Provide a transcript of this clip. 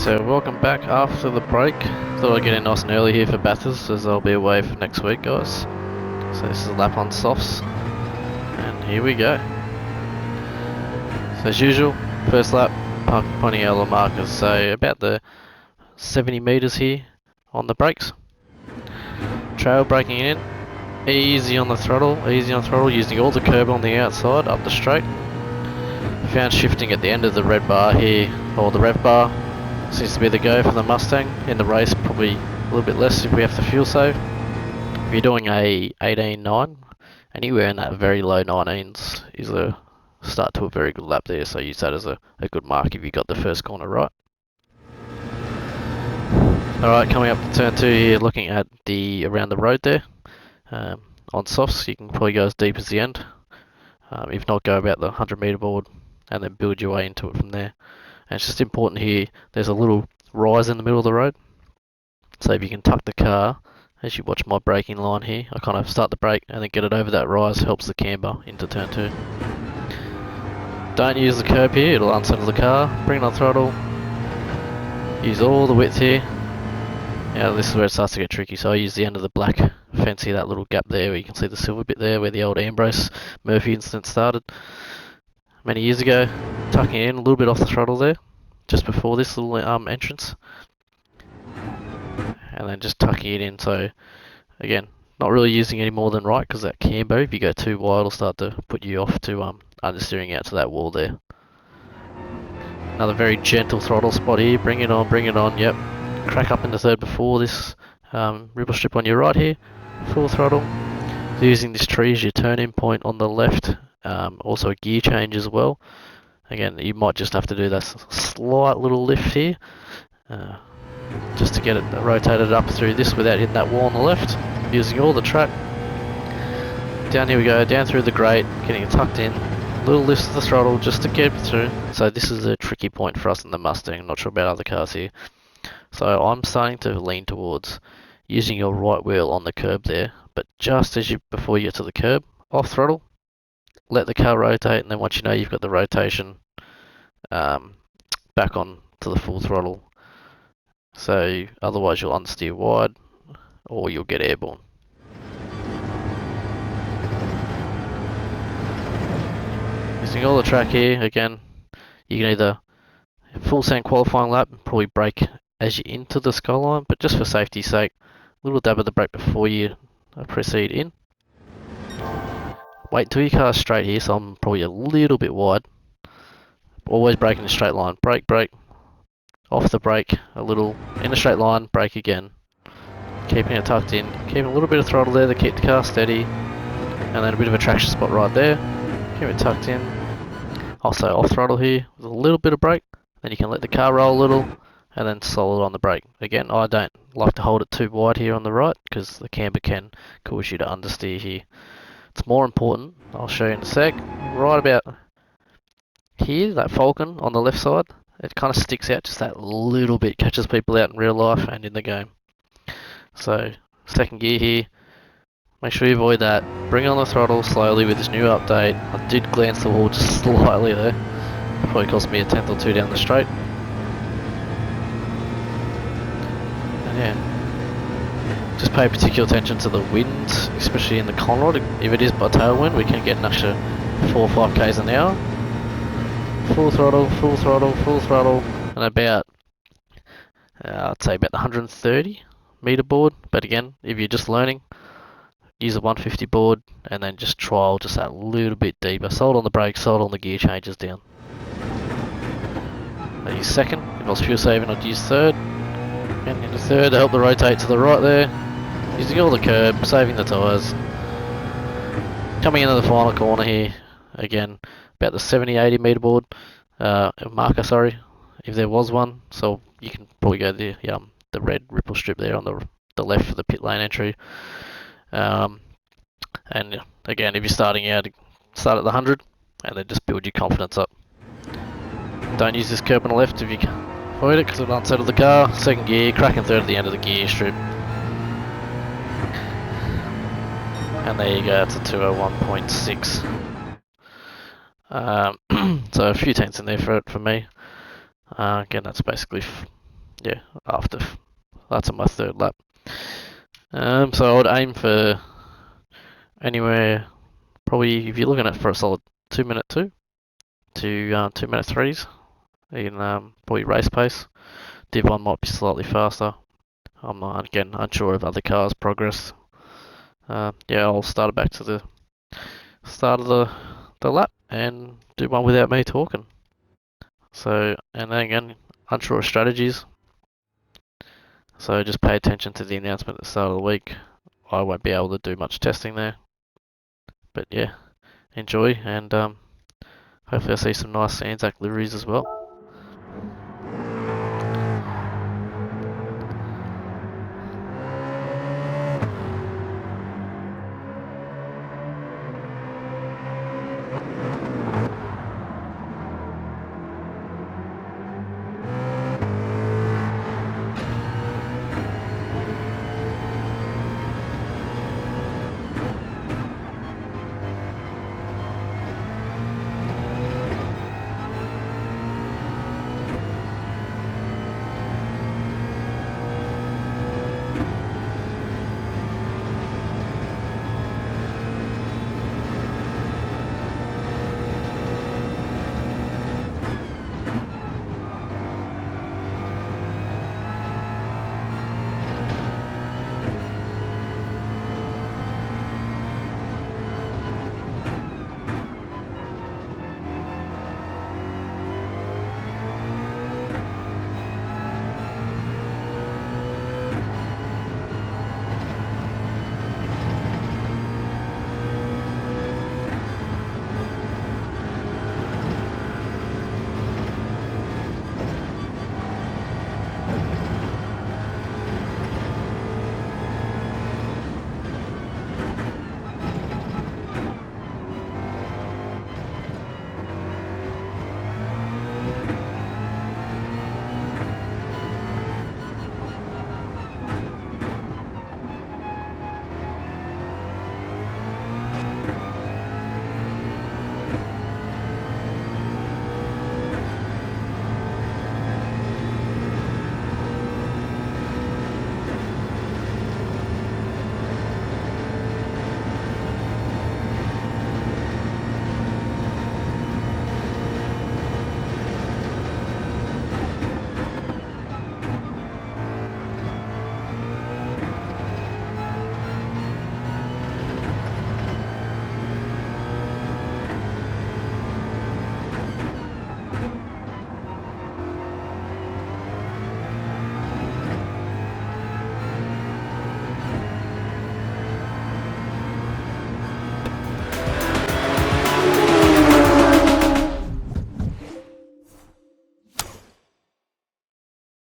So welcome back after the break. Thought I'd get in nice and early here for Bathurst as I'll be away for next week, guys. So this is a lap on softs, and here we go. So as usual, first lap, parking plenty yellow markers, so about the 70 metres here on the brakes. Trail braking in, easy on the throttle, using all the curb on the outside up the straight. Found shifting at the end of the red bar here, or the rev bar. Seems to be the go for the Mustang. In the race, probably a little bit less if we have to fuel save. If you're doing a 18.9, anywhere in that very low 19s is a start to a very good lap there, so use that as a good mark if you got the first corner right. Alright, coming up to turn 2 here, looking at the around the road there. On softs, you can probably go as deep as the end. If not, go about the 100 metre board and then build your way into it from there. And it's just important here, there's a little rise in the middle of the road. So if you can tuck the car, as you watch my braking line here, I kind of start the brake and then get it over that rise, helps the camber into turn 2. Don't use the curb here, it'll unsettle the car. Bring it on throttle. Use all the width here. Now this is where it starts to get tricky, so I use the end of the black fence here, that little gap there where you can see the silver bit there where the old Ambrose Murphy incident started many years ago. Tucking in a little bit off the throttle there, just before this little entrance. And then just tucking it in, so again, not really using any more than right, because that camber, if you go too wide, will start to put you off to understeering out to that wall there. Another very gentle throttle spot here, bring it on, yep. Crack up into third before this ripple strip on your right here, full throttle. So using this tree as your turning point on the left, also a gear change as well. Again, you might just have to do that slight little lift here, just to get it rotated up through this without hitting that wall on the left, using all the track. Down here we go, down through the grate, getting it tucked in, little lift of the throttle just to get it through. So this is a tricky point for us in the Mustang, not sure about other cars here. So I'm starting to lean towards using your right wheel on the curb there, but just as before you get to the curb, off throttle, let the car rotate, and then once you know you've got the rotation, back on to the full throttle. So otherwise you'll understeer wide or you'll get airborne. Using all the track here, again, you can either full send qualifying lap, probably brake as you're into the skyline, but just for safety's sake, a little dab of the brake before you proceed in. Wait until your car's straight here, so I'm probably a little bit wide. Always brake in a straight line. Brake, off the brake, a little, in a straight line, brake again. Keeping it tucked in, keeping a little bit of throttle there to keep the car steady. And then a bit of a traction spot right there. Keep it tucked in. Also off throttle here, with a little bit of brake. Then you can let the car roll a little, and then solid on the brake. Again, I don't like to hold it too wide here on the right, because the camber can cause you to understeer here. It's more important, I'll show you in a sec, right about here, that falcon on the left side, it kind of sticks out just that little bit, catches people out in real life and in the game. So, second gear here, make sure you avoid that, bring on the throttle slowly with this new update. I did glance the wall just slightly there, probably cost me a tenth or two down the straight. And yeah, just pay particular attention to the wind, especially in the conrod. If it is by tailwind, we can get an extra 4 or 5 k's an hour. Full throttle, and about, I'd say about the 130 metre board. But again, if you're just learning, use a 150 board and then just trial just that little bit deeper. Solid on the brakes, solid on the gear changes down. I use second. If I was fuel saving, I'd use third. And into third to help the rotate to the right there. Using all the curb, saving the tyres. Coming into the final corner here, again, about the 70-80 metre board, marker, sorry, if there was one. So you can probably go the red ripple strip there on the left for the pit lane entry. And again, if you're starting out, start at the 100, and then just build your confidence up. Don't use this curb on the left if you can avoid it, because it'll unsettle the car. Second gear, cracking third at the end of the gear strip. And there you go, it's a 201.6. So a few tenths in there for me. Again, that's basically yeah, after that's on my third lap. So I would aim for anywhere, probably if you're looking at for a solid 2 minute 2 to 2 minute 3s in probably race pace. Div 1 might be slightly faster. I'm not, again, unsure of other cars' progress. Yeah, I'll start it back to the start of the lap and do one without me talking. So, and then again, unsure of strategies. So just pay attention to the announcement at the start of the week. I won't be able to do much testing there. But yeah, enjoy and hopefully I see some nice Anzac liveries as well.